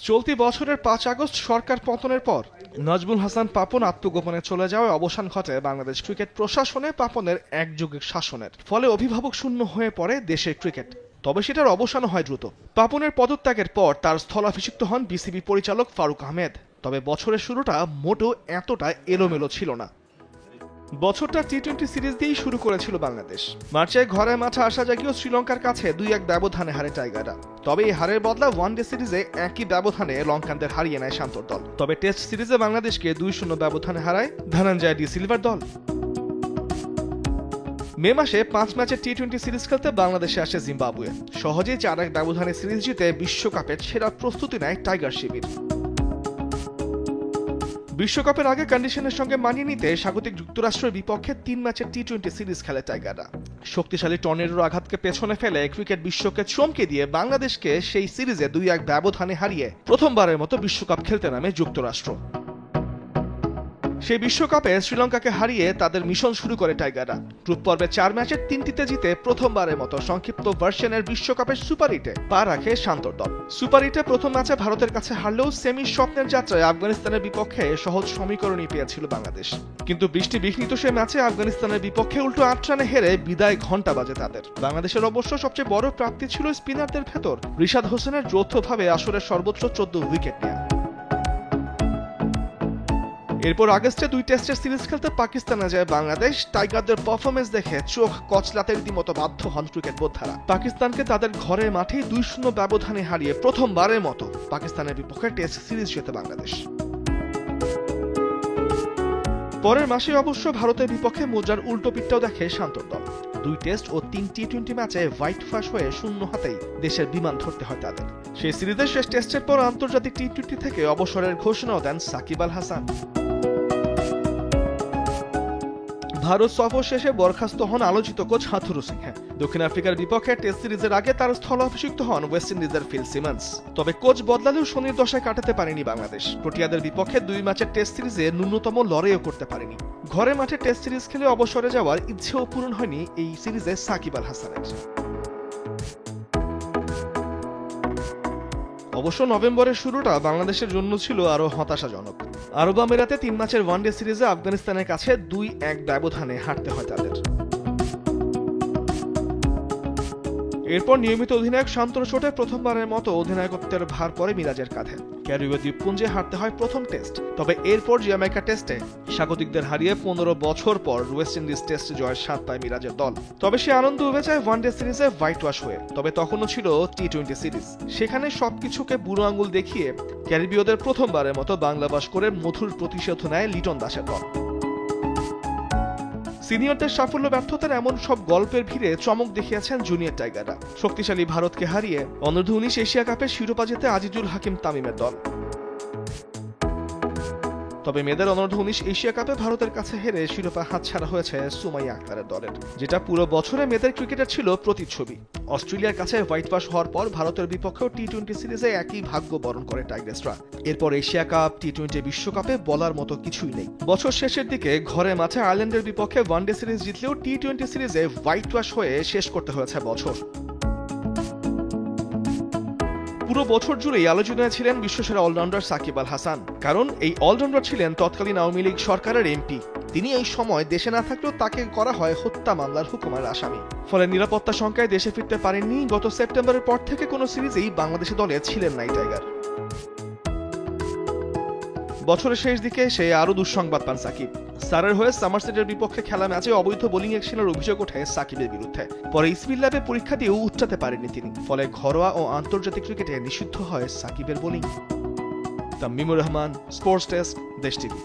চলতি বছরের ৫ আগস্ট সরকার পতনের পর নাজমুল হাসান পাপন আত্মগোপনে চলে যাওয়ায় অবসান ঘটে বাংলাদেশ ক্রিকেট প্রশাসনে পাপনের একযুগিক শাসনের। ফলে অভিভাবক শূন্য হয়ে পড়ে দেশের ক্রিকেট। তবে সেটার অবসান হয় দ্রুত। পাপনের পদত্যাগের পর তার স্থলাভিষিক্ত হন বিসিবি পরিচালক ফারুক আহমেদ। তবে বছরের শুরুটা মোটেও এতটা এলোমেলো ছিল না। বছরটা টি-20 সিরিজ দিয়েই শুরু করেছিল বাংলাদেশ। মার্চে ঘরে মাঠে আসা জাগিয়েও শ্রীলঙ্কার কাছে ২-১ ব্যবধানে হারে টাইগাররা। তবে এই হারের বদলা ওয়ানডে সিরিজে একই ব্যবধানে লঙ্কানদের হারিয়ে নেয় শান্তর দল। তবে টেস্ট সিরিজে বাংলাদেশকে ২-০ ব্যবধানে হারায় ধনঞ্জয় ডি সিলভার দল। মে মাসে ৫ ম্যাচের টি-20 সিরিজ খেলতে বাংলাদেশে আসে জিম্বাবুয়ে। সহজেই ৪-১ ব্যবধানে সিরিজ জিতে বিশ্বকাপের সেরা প্রস্তুতি নেয় টাইগার শিবির। বিশ্বকাপের আগে কন্ডিশনের সঙ্গে মানিয়ে নিতে স্বাগতিক যুক্তরাষ্ট্রের বিপক্ষে ৩ ম্যাচের টি-20 সিরিজ খেলে টাইগাররা। শক্তিশালী টর্নেডোর আঘাতকে পেছনে ফেলে ক্রিকেট বিশ্বকে চমকে দিয়ে বাংলাদেশকে সেই সিরিজে ২-১ ব্যবধানে হারিয়ে প্রথমবারের মতো বিশ্বকাপ খেলতে নামে যুক্তরাষ্ট্র। সেই বিশ্বকাপে শ্রীলঙ্কাকে হারিয়ে তাদের মিশন শুরু করে টাইগাররা। গ্রুপ পর্বে ৪ ম্যাচের ৩টিতে জিতে প্রথমবারের মতো সংক্ষিপ্ত ভার্সনের বিশ্বকাপের সুপার 8-এ পা রাখে শান্তর দল। সুপার 8-এ প্রথম ম্যাচে ভারতের কাছে হারলেও সেমি স্বপ্নের যাত্রায় আফগানিস্তানের বিপক্ষে সহজ সমীকরণই পেয়েছিল বাংলাদেশ। কিন্তু বৃষ্টি বিঘ্নিত সে ম্যাচে আফগানিস্তানের বিপক্ষে উল্টো ৮ রানে হেরে বিদায় ঘণ্টা বাজে তাদের। বাংলাদেশের অবশ্য সবচেয়ে বড় প্রাপ্তি ছিল স্পিনারদের ভেতর রিশাদ হোসেনের যৌথভাবে আসরের সর্বোচ্চ ১৪ উইকেট নেয়া। এরপর আগস্টে ২ টেস্টের সিরিজ খেলতে পাকিস্তানে যায় বাংলাদেশ। টাইগারদের পারফরমেন্স দেখে চোখ কচলাতে রীতিমতো বাধ্য হন ক্রিকেট বোদ্ধারা। পাকিস্তানকে তাদের ঘরের মাঠে ২-০ ব্যবধানে হারিয়ে প্রথমবারের মতো পাকিস্তানের বিপক্ষে টেস্ট সিরিজ জেতে বাংলাদেশ। পরের মাসে অবশ্য ভারতের বিপক্ষে মুদ্রার উল্টো পিঠটাও দেখে শান্তর দল। ২ টেস্ট ও ৩ টি-20 ম্যাচে হোয়াইট ফাঁস হয়ে শূন্য হাতেই দেশের বিমান ধরতে হয় তাদের। সেই সিরিজের শেষ টেস্টের পর আন্তর্জাতিক টি-20 থেকে অবসরের ঘোষণাও দেন সাকিব আল হাসান। ভারত সফর শেষে বরখাস্ত হন আলোচিত কোচ হাথুরু সিংহে। দক্ষিণ আফ্রিকার বিপক্ষে টেস্ট সিরিজের আগে তার স্থলাভিষিক্ত হন ওয়েস্ট ইন্ডিজের ফিল সিমন্স। তবে কোচ বদলালেও শনির দশায় কাটাতে পারেনি বাংলাদেশ। প্রোটিয়াদের বিপক্ষে ২ ম্যাচের টেস্ট সিরিজে ন্যূনতম লড়াইও করতে পারেনি। ঘরে মাঠে টেস্ট সিরিজ খেলে অবসরে যাওয়ার ইচ্ছেও পূরণ হয়নি এই সিরিজে সাকিব আল হাসানের। অবশ্য নভেম্বরের শুরুটা বাংলাদেশের জন্য ছিল আরো হতাশাজনক। আরব আমিরাতে ৩ ম্যাচের ওয়ানডে সিরিজে আফগানিস্তানের কাছে ২-১ ব্যবধানে হারতে হয় তাদের। এরপর নিয়মিত অধিনায়ক শান্তর চোটে প্রথমবারের মতো অধিনায়কত্বের ভার পড়ে মিরাজের কাঁধে। ক্যারিবীয় দ্বীপপুঞ্জে হারতে হয় প্রথম টেস্ট। তবে এরপর জ্যামাইকা টেস্টে স্বাগতিকদের হারিয়ে ১৫ বছর পর ওয়েস্ট ইন্ডিজ টেস্ট জয়ের স্বাদ পায় মিরাজের দল। তবে সে আনন্দ উবে যায় ওয়ানডে সিরিজে হোয়াইট ওয়াশ হয়ে। তবে তখনও ছিল টি-20 সিরিজ। সেখানে সবকিছুকে বুড়ো আঙুল দেখিয়ে ক্যারিবীয়দের প্রথমবারের মতো বাংলাবাস করে মধুর প্রতিশোধ নেয় লিটন দাসের দল। সিনিয়রদের সাফল্য ব্যর্থতার এমন সব গল্পের ভিড়ে চমক দেখিয়েছেন জুনিয়র টাইগাররা। শক্তিশালী ভারতকে হারিয়ে অনূর্ধ্ব-১৯ এশিয়া কাপের শিরোপা জেতে আজিজুল হাকিম তামিমের দল। তবে মেয়েদের অনূর্ধ্ব-১৯ এশিয়া কাপে ভারতের কাছে হেরে শিরোপা হাতছাড়া হয়েছে সুমাইয়া আক্তারের দলের, যেটা পুরো বছরে মেয়েদের ক্রিকেটের ছিল প্রতিচ্ছবি। অস্ট্রেলিয়ার কাছে হোয়াইট ওয়াশ হওয়ার পর ভারতের বিপক্ষেও টি-20 সিরিজে একই ভাগ্য বরণ করে টাইগার্সরা। এরপর এশিয়া কাপ, টি-20 বিশ্বকাপে বলার মতো কিছুই নেই। বছর শেষের দিকে ঘরে মাঠে আয়ারল্যান্ডের বিপক্ষে ওয়ানডে সিরিজ জিতলেও টি-20 সিরিজে হোয়াইট ওয়াশ হয়ে শেষ করতে হয়েছে বছর। পুরো বছর জুড়েই আলোচনায় ছিলেন বিশ্বসেরা অলরাউন্ডার সাকিব আল হাসান। কারণ এই অলরাউন্ডার ছিলেন তৎকালীন আওয়ামী লীগ সরকারের এমপি। তিনি এই সময় দেশে না থাকলেও তাকে করা হয় হত্যা মামলার হুকুমের আসামি। ফলে নিরাপত্তা শঙ্কায় দেশে ফিরতে পারেননি। গত সেপ্টেম্বরের পর থেকে কোনো সিরিজেই বাংলাদেশি দলে ছিলেন নাই টাইগার। বছরের শেষ দিকে সে আরো দুঃসংবাদ পান সাকিব। সারের হয়ে সামারসেটের বিপক্ষে খেলা ম্যাচে অবৈধ বোলিং অ্যাকশনের অভিযোগ ওঠে সাকিবের বিরুদ্ধে। পরে স্পিন ল্যাবে পরীক্ষা দিয়েও উচ্চাতে পারেননি তিনি। ফলে ঘরোয়া ও আন্তর্জাতিক ক্রিকেটে নিষিদ্ধ হয় সাকিবের বোলিং। তামিমুর রহমান, স্পোর্টস ডেস্ক, দেশ টিভি।